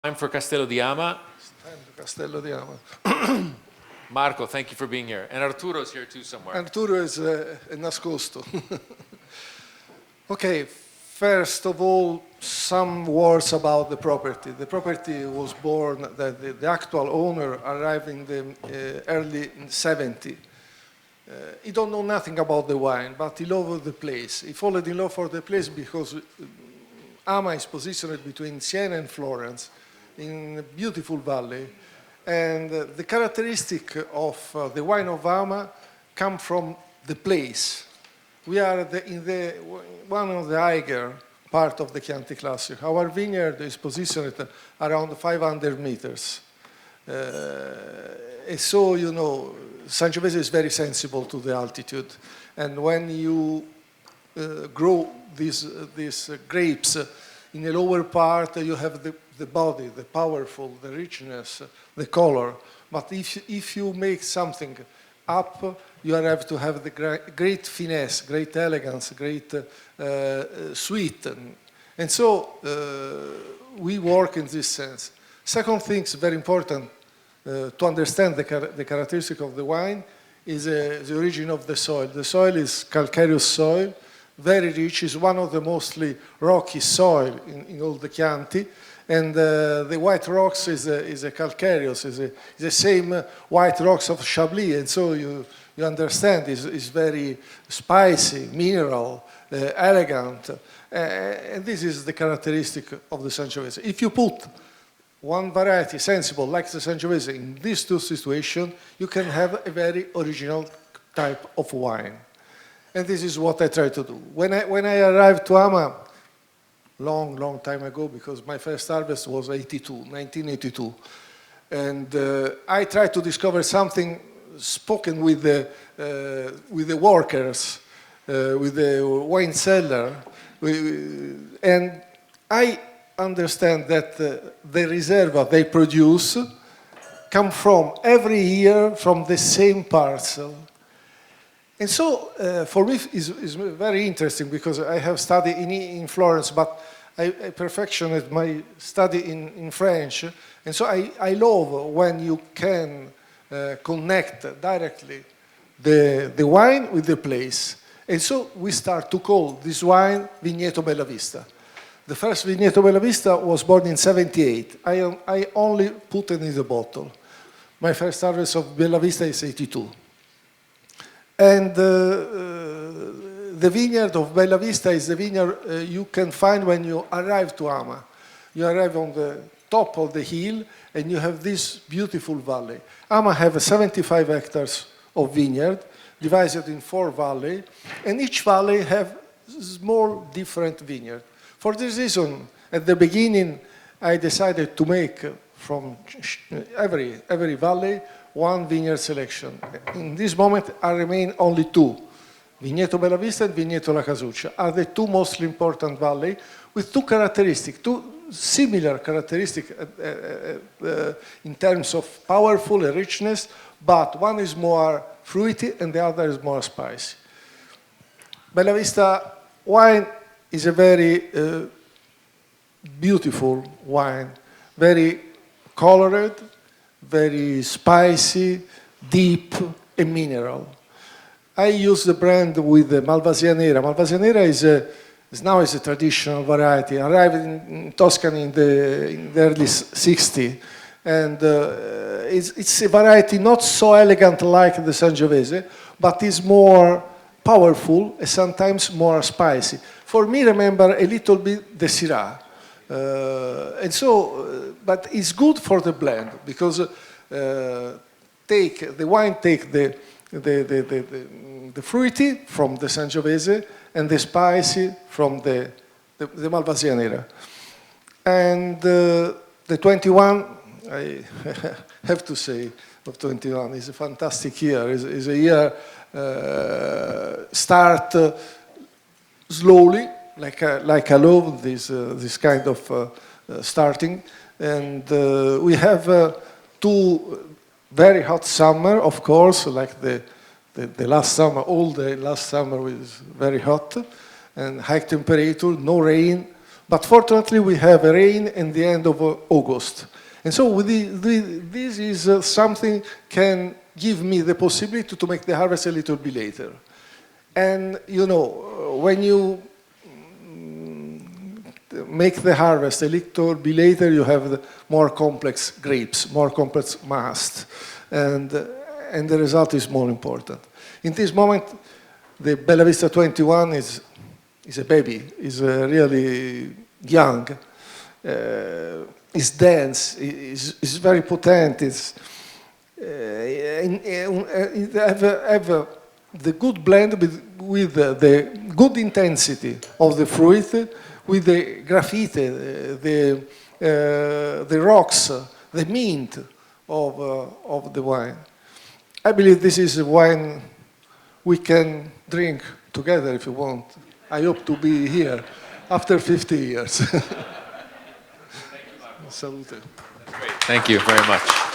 Time for Castello di Ama. Time for Castello di Ama. Marco, thank you for being here. And Arturo's here too somewhere. Arturo is nascosto. Okay, first of all, some words about the property. The property was born, the actual owner arrived in the early 70s. He don't know nothing about the wine, but he loved the place. He fallen in love for the place because Ama is positioned between Siena and Florence in a beautiful valley. And the characteristic of the wine of Ama come from the place. We are in one of the higher part of the Chianti Classico. Our vineyard is positioned around 500 meters. And so, you know, Sangiovese is very sensible to the altitude. And when you grow these grapes in the lower part, you have the body, the powerful, the richness, the color. But if you make something up, you have to have the great finesse, great elegance, great sweet. And so we work in this sense. Second thing is very important to understand the characteristic of the wine is the origin of the soil. The soil is calcareous soil, very rich, is one of the mostly rocky soil in all the Chianti. And the white rocks is a calcareous, is the same white rocks of Chablis. And so you understand, it's very spicy, mineral, elegant. And this is the characteristic of the Sangiovese. If you put one variety sensible like the Sangiovese in these two situations, you can have a very original type of wine. And this is what I try to do. When I arrived to Ama, long time ago, because my first harvest was 1982. And I tried to discover something spoken with the workers, with the wine cellar. And I understand that the reserva they produce come from every year from the same parcel. And so for me it's very interesting because I have studied in Florence, but I perfected my study in French. And so I love when you can connect directly the wine with the place. And so we start to call this wine Vigneto Bellavista. The first Vigneto Bellavista was born in 78. I only put it in the bottle. My first harvest of Bellavista is 82. And the vineyard of Bellavista is the vineyard you can find when you arrive to Ama. You arrive on the top of the hill and you have this beautiful valley. Ama has 75 hectares of vineyard divided in 4 valleys, and each valley have small different vineyard. For this reason, at the beginning, I decided to make from every valley one vineyard selection. In this moment, I remain only 2. Vigneto Bellavista and Vigneto La Casuccia are the 2 most important valleys with 2 characteristics, 2 similar characteristics in terms of powerful and richness, but one is more fruity and the other is more spicy. Bellavista wine is a very beautiful wine, very colored, very spicy, deep, and mineral. I use the brand with the Malvasia Nera. Malvasia Nera is now a traditional variety, arrived in Tuscany in the early 60s. And it's a variety not so elegant like the Sangiovese, but is more powerful and sometimes more spicy. For me, remember a little bit the Syrah. And so, but it's good for the blend because the wine take the fruity from the Sangiovese and the spicy from the Malvasia Nera. And the 21, I have to say, of 21 is a fantastic year. Is a year start slowly, like I love this kind of starting, and we have 2 very hot summer, of course, like the last summer. All the last summer was very hot and high temperature, no rain, But fortunately, we have a rain in the end of August. And so this is something can give me the possibility to make the harvest a little bit later. And you know, when you make the harvest a little bit later, you have the more complex grapes, more complex mast, and the result is more important. In this moment, the Bellavista 21 is a baby, is really young, is dense, is very potent, it have the good blend with the good intensity of the fruit, with the graphite, the rocks, the mint of the wine. I believe this is a wine we can drink together if you want. I hope to be here after 50 years. Salute. Great. Thank you very much.